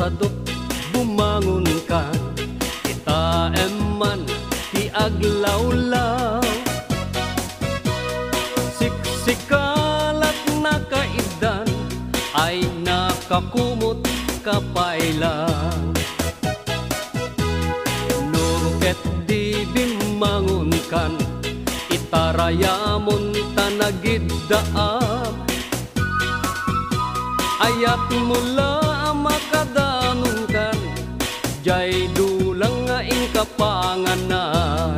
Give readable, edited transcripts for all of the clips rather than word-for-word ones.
sadot bumangon ka, kita eman ti aglawlaw. Siksikalat na kaidan ay nakakumot kapailan. Nurket di bimangon kan, itarayamon tanagiddaam. Ayat mula makadanon kan, jay dulang nga ing kapanganan.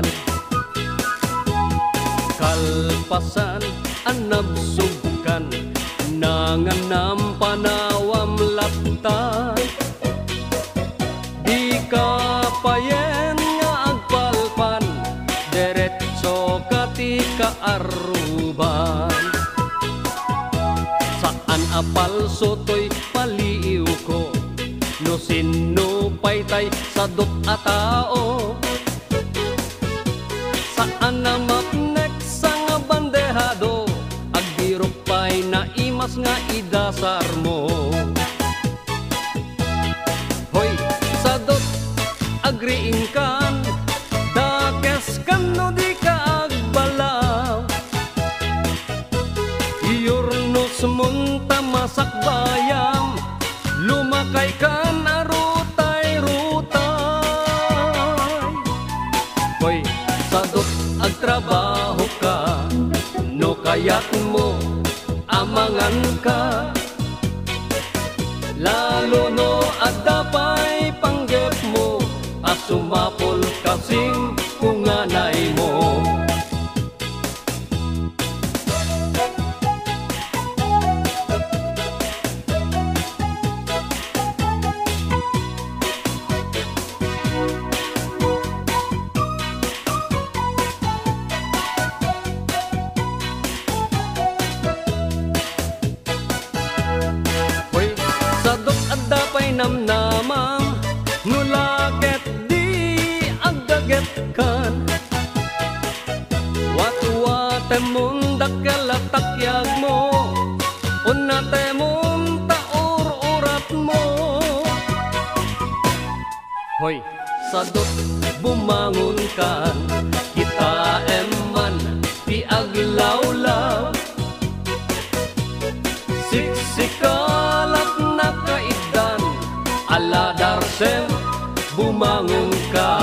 Kalpasan anabsugkan, nanganam panawam laptan. Di kapayen nga agpalpan, deretso kati kaaruban. Saan apal sotoy paliiw ko, no sino paytay sadot a tao. Saan na mapnek sa nga bandehado, agbirok pa'y naimas nga idasar mo. Hoy, sadot agriing kan, dakes kan no di ka agbalaw. Iyornos munta masak bayam, lumakay kan arutay-rutay. Hoy, sadot agtrabaho ka, no kayat mo amangan ka. Lalo no adapay panggep mo, asumapol kasing kunganay mo. Namnamam nulaket di agdaget kan, watwate mundak kalatakyag mo, unate munta urat mo. Hoy, sadot bumangon kan, kita eman di aglawlaw. Siksikalat na kaidan, ala darsem bumangon ka.